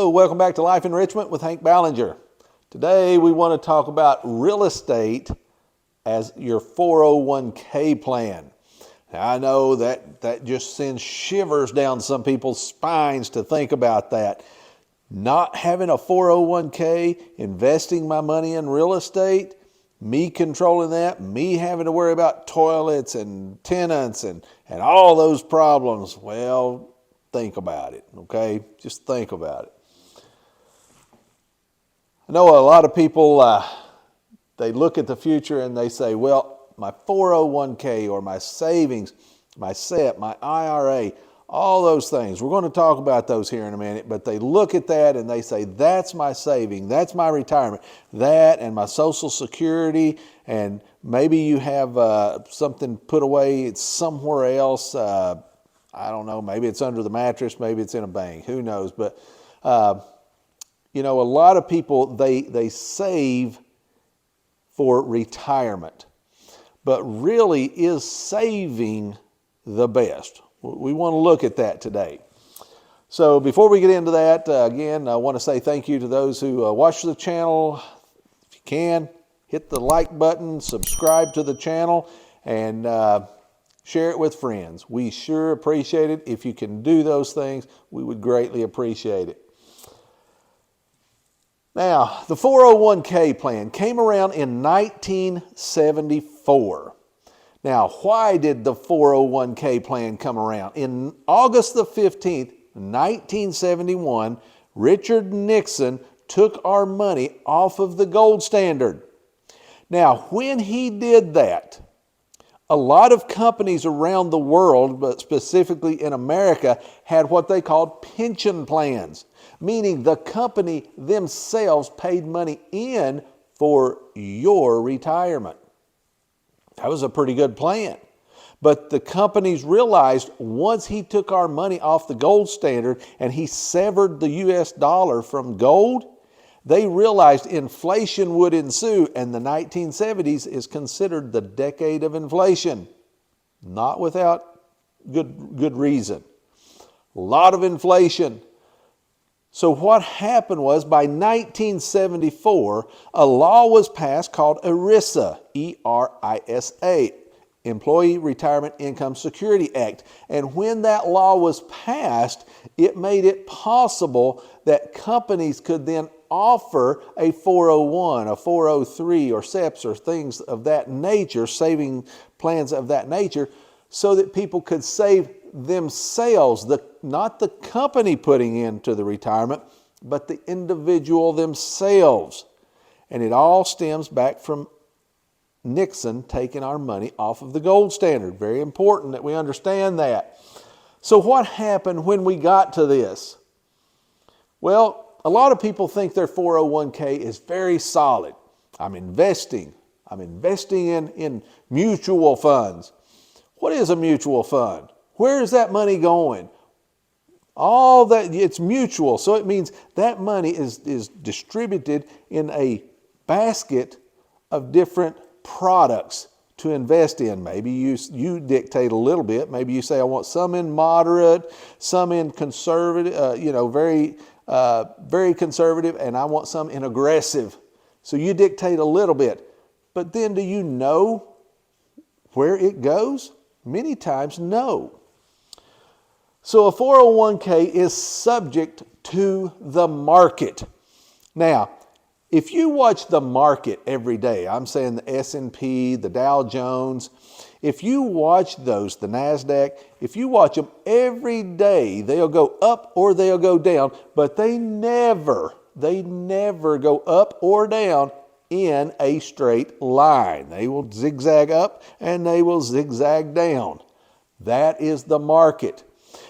Hello, welcome back to Life Enrichment with Hank Ballinger. Today we want to talk about real estate as your 401k plan. Now, I know that just sends shivers down some people's spines to think about that. Not having a 401k, investing my money in real estate, me controlling that, me having to worry about toilets and tenants and all those problems. Well, think about it, okay? Just think about it. I know a lot of people, they look at the future and they say, well, my 401k or my savings, my SEP, my IRA, all those things. We're going to talk about those here in a minute, but they look at that and they say, that's my saving, that's my retirement, that and my Social Security, and maybe you have something put away somewhere else. I don't know, maybe it's under the mattress, maybe it's in a bank, who knows. But, you know, a lot of people, they save for retirement. But really, is saving the best? We want to look at that today. So before we get into that, again, I want to say thank you to those who watch the channel. If you can, hit the like button, subscribe to the channel, and share it with friends. We sure appreciate it. If you can do those things, we would greatly appreciate it. Now, the 401k plan came around in 1974. Now, why did the 401k plan come around? In August the 15th, 1971, Richard Nixon took our money off of the gold standard. Now, when he did that, a lot of companies around the world, but specifically in America, had what they called pension plans, meaning the company themselves paid money in for your retirement. That was a pretty good plan. But the companies realized once he took our money off the gold standard and he severed the US dollar from gold, they realized inflation would ensue, and the 1970s is considered the decade of inflation. Not without good reason. A lot of inflation. So what happened was, by 1974, a law was passed called ERISA, E-R-I-S-A, Employee Retirement Income Security Act. And when that law was passed, it made it possible that companies could then offer a 401, a 403, or SEPs, or things of that nature, saving plans of that nature, so that people could save themselves, not the company putting into the retirement, but the individual themselves. And it all stems back from Nixon taking our money off of the gold standard. Very important that we understand that. So what happened when we got to this? Well, a lot of people think their 401k is very solid. I'm investing in mutual funds. What is a mutual fund? Where is that money going? All that, it's mutual, so it means that money is distributed in a basket of different products to invest in. Maybe you dictate a little bit. Maybe you say, I want some in moderate, some in conservative, very conservative, and I want some in aggressive. So you dictate a little bit. But then do you know where it goes? Many times, no. So a 401k is subject to the market. Now, if you watch the market every day, I'm saying the S&P, the Dow Jones, if you watch those, the NASDAQ, if you watch them every day, they'll go up or they'll go down, but they never go up or down in a straight line. They will zigzag up and they will zigzag down. That is the market.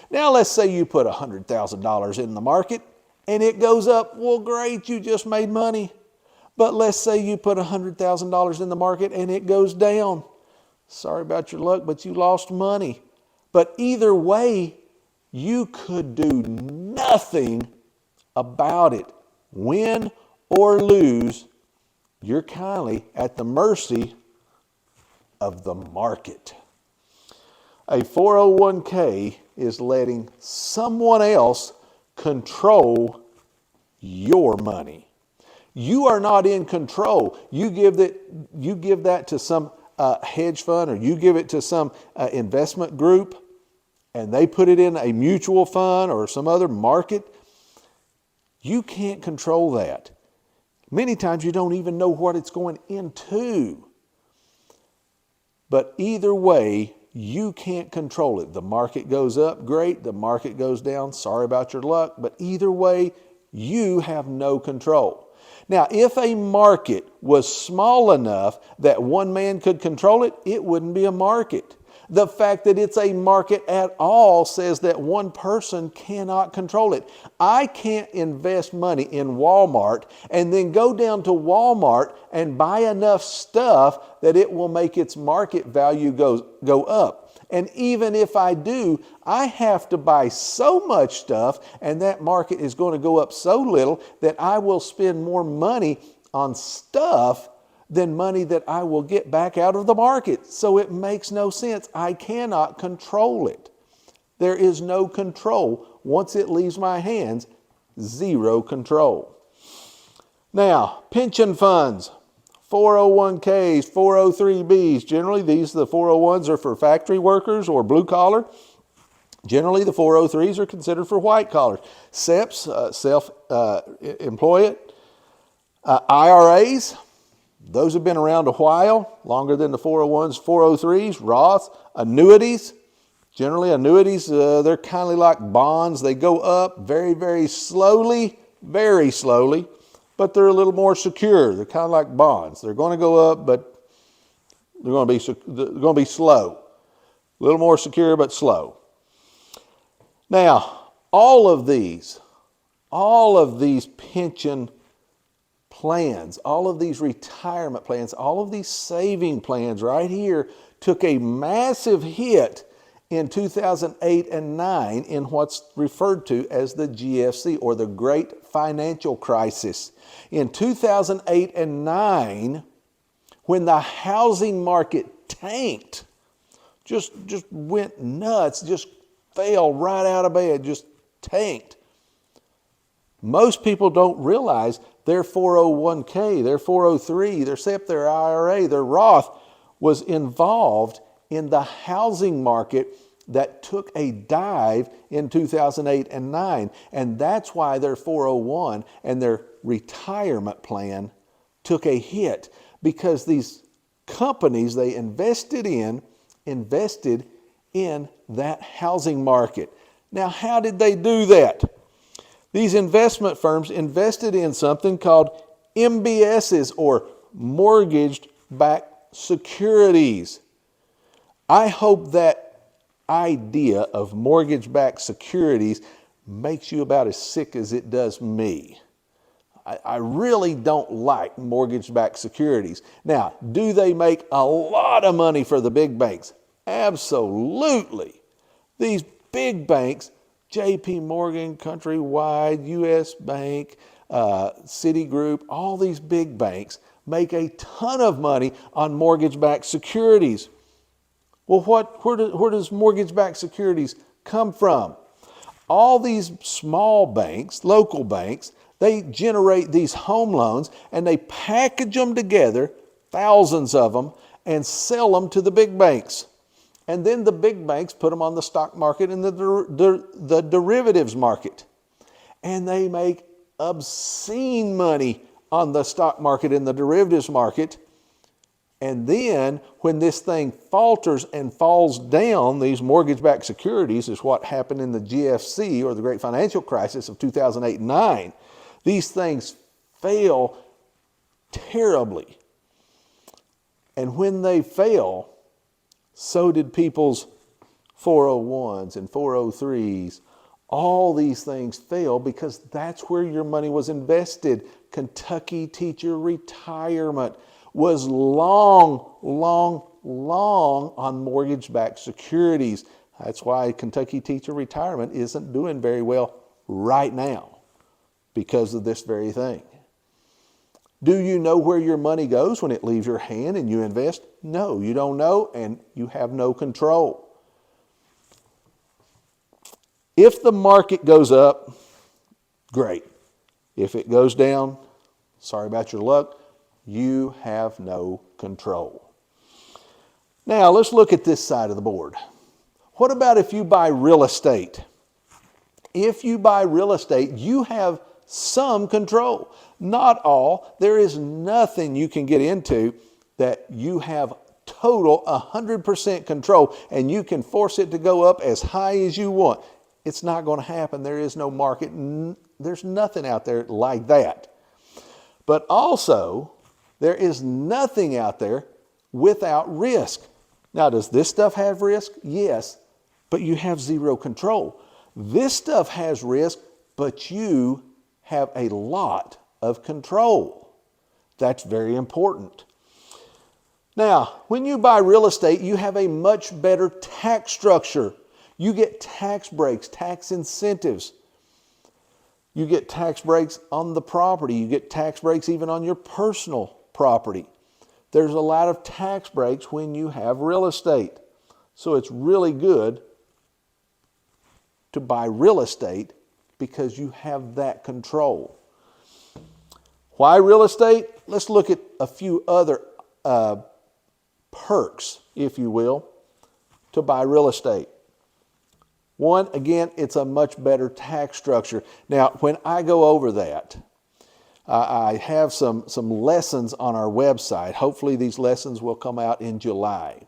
Now let's say you put $100,000 in the market and it goes up. Well, great, you just made money. But let's say you put $100,000 in the market and it goes down. Sorry about your luck, but you lost money. But either way, you could do nothing about it. Win or lose, you're kindly at the mercy of the market. A 401k is letting someone else control your money. You are not in control. You give that to some hedge fund, or you give it to some investment group, and they put it in a mutual fund or some other market. You can't control that. Many times you don't even know what it's going into. But either way, you can't control it. The market goes up, great. The market goes down, sorry about your luck. But either way, you have no control. Now, if a market was small enough that one man could control it, it wouldn't be a market. The fact that it's a market at all says that one person cannot control it. I can't invest money in Walmart and then go down to Walmart and buy enough stuff that it will make its market value go up. And even if I do, I have to buy so much stuff, and that market is going to go up so little that I will spend more money on stuff than money that I will get back out of the market. So it makes no sense. I cannot control it. There is no control. Once it leaves my hands, zero control. Now, pension funds, 401ks, 403bs. Generally, the 401s are for factory workers or blue collar. Generally, the 403s are considered for white collars. SEPs, self-employed. IRAs, those have been around a while, longer than the 401s, 403s, Roth, annuities. Generally, annuities, they're kind of like bonds. They go up very, very slowly, but they're a little more secure. They're kind of like bonds. They're going to go up, but they're going to be slow. A little more secure, but slow. Now, all of these pension plans, all of these retirement plans, all of these saving plans right here took a massive hit in 2008 and 9 in what's referred to as the GFC, or the Great Financial Crisis. In 2008 and 9, when the housing market tanked, just went nuts, just fell right out of bed, just tanked. Most people don't realize their 401k, their 403, their SEP, their IRA, their Roth was involved in the housing market that took a dive in 2008 and 9. And that's why their 401 and their retirement plan took a hit, because these companies they invested in that housing market. Now, how did they do that? These investment firms invested in something called MBSs, or mortgage-backed securities. I hope that idea of mortgage-backed securities makes you about as sick as it does me. I really don't like mortgage-backed securities. Now, do they make a lot of money for the big banks? Absolutely. These big banks, J.P. Morgan, Countrywide, U.S. Bank, Citigroup, all these big banks make a ton of money on mortgage-backed securities. Well, where does mortgage-backed securities come from? All these small banks, local banks, they generate these home loans and they package them together, thousands of them, and sell them to the big banks. And then the big banks put them on the stock market and the derivatives market. And they make obscene money on the stock market and the derivatives market. And then when this thing falters and falls down, these mortgage-backed securities is what happened in the GFC, or the Great Financial Crisis of 2008 and 9. These things fail terribly. And when they fail, so did people's 401s and 403s. All these things fail because that's where your money was invested. Kentucky Teacher Retirement was long on mortgage-backed securities. That's why Kentucky Teacher Retirement isn't doing very well right now, because of this very thing. Do you know where your money goes when it leaves your hand and you invest? No, you don't know, and you have no control. If the market goes up, great. If it goes down, sorry about your luck, you have no control. Now, let's look at this side of the board. What about if you buy real estate? If you buy real estate, you have some control. Not all. There is nothing you can get into that you have total 100% control and you can force it to go up as high as you want. It's not going to happen. There is no market. There's nothing out there like that. But also, there is nothing out there without risk. Now, does this stuff have risk? Yes, but you have zero control. This stuff has risk, but you have a lot of control. That's very important. Now, when you buy real estate, you have a much better tax structure. You get tax breaks, tax incentives. You get tax breaks on the property. You get tax breaks even on your personal property. There's a lot of tax breaks when you have real estate. So it's really good to buy real estate because you have that control. Why real estate? Let's look at a few other perks, if you will, to buy real estate. One, again, it's a much better tax structure. Now, when I go over that, I have some lessons on our website. Hopefully these lessons will come out in July.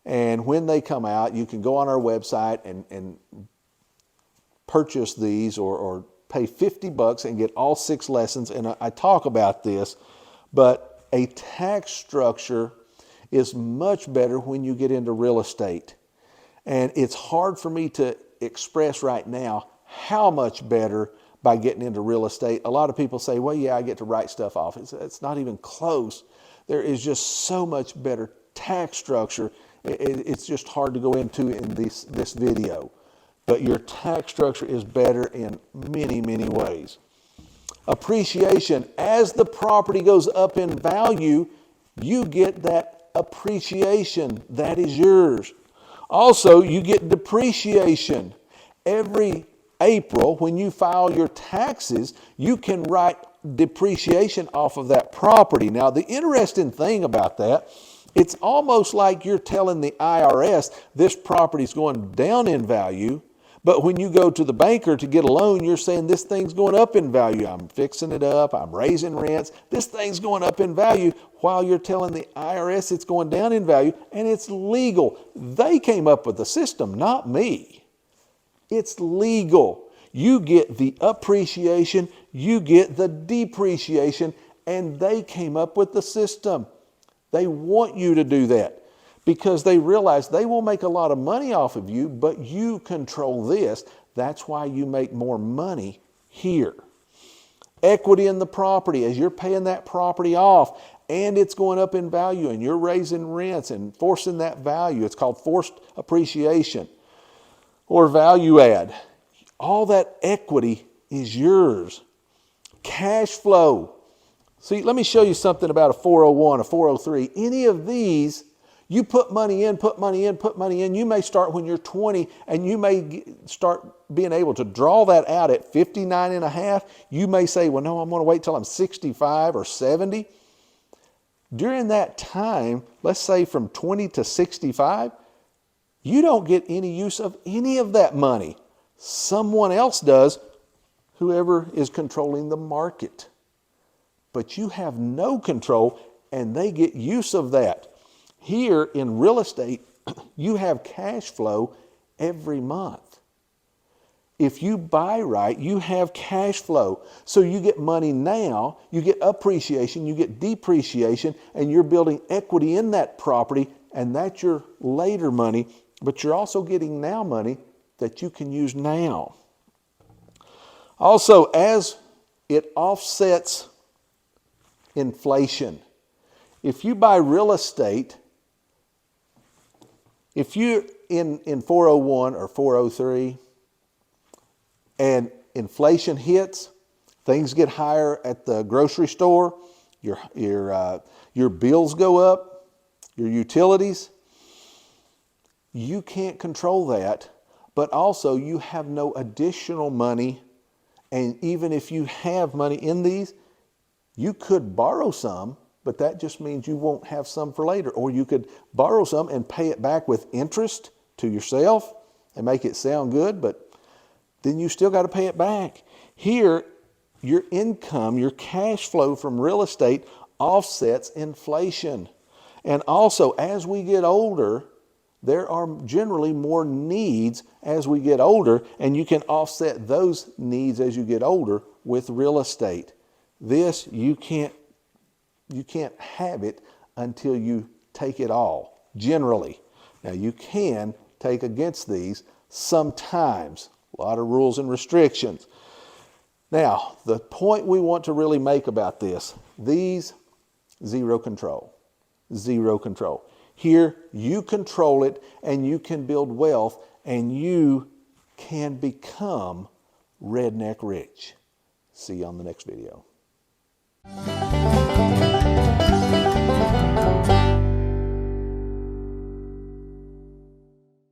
And when they come out, you can go on our website and purchase these or pay $50 and get all 6 lessons. And I talk about this, but a tax structure is much better when you get into real estate. And it's hard for me to express right now how much better by getting into real estate. A lot of people say, well, yeah, I get to write stuff off. It's not even close. There is just so much better tax structure. It's just hard to go into in this video. But your tax structure is better in many, many ways. Appreciation. As the property goes up in value, you get that appreciation. That is yours. Also, you get depreciation. Every April, when you file your taxes, you can write depreciation off of that property. Now, the interesting thing about that, it's almost like you're telling the IRS this property is going down in value, but when you go to the banker to get a loan, you're saying this thing's going up in value. I'm fixing it up. I'm raising rents. This thing's going up in value, while you're telling the IRS it's going down in value, and it's legal. They came up with the system, not me. It's legal. You get the appreciation, you get the depreciation, and they came up with the system. They want you to do that because they realize they will make a lot of money off of you, but you control this. That's why you make more money here. Equity in the property, as you're paying that property off and it's going up in value and you're raising rents and forcing that value. It's called forced appreciation or value add. All that equity is yours. Cash flow. See, let me show you something about a 401, a 403. Any of these, you put money in, put money in, put money in. You may start when you're 20 and you may start being able to draw that out at 59 and a half. You may say, well, no, I'm going to wait till I'm 65 or 70. During that time, let's say from 20 to 65, you don't get any use of any of that money. Someone else does, whoever is controlling the market. But you have no control and they get use of that. Here in real estate, you have cash flow every month. If you buy right, you have cash flow. So you get money now, you get appreciation, you get depreciation, and you're building equity in that property, and that's your later money, but you're also getting now money that you can use now. Also, as it offsets inflation. If you buy real estate, if you're in 401 or 403 and inflation hits, things get higher at the grocery store, your bills go up, your utilities, you can't control that, but also you have no additional money And even if you have money in these, you could borrow some, but that just means you won't have some for later. Or you could borrow some and pay it back with interest to yourself and make it sound good, but then you still got to pay it back. Here, your income, your cash flow from real estate offsets inflation. And also, as we get older, there are generally more needs as we get older, and you can offset those needs as you get older with real estate. This, you can't have it until you take it all, generally. Now, you can take against these sometimes. A lot of rules and restrictions. Now, the point we want to really make about this, these, zero control. Zero control. Here, you control it and you can build wealth and you can become redneck rich. See you on the next video.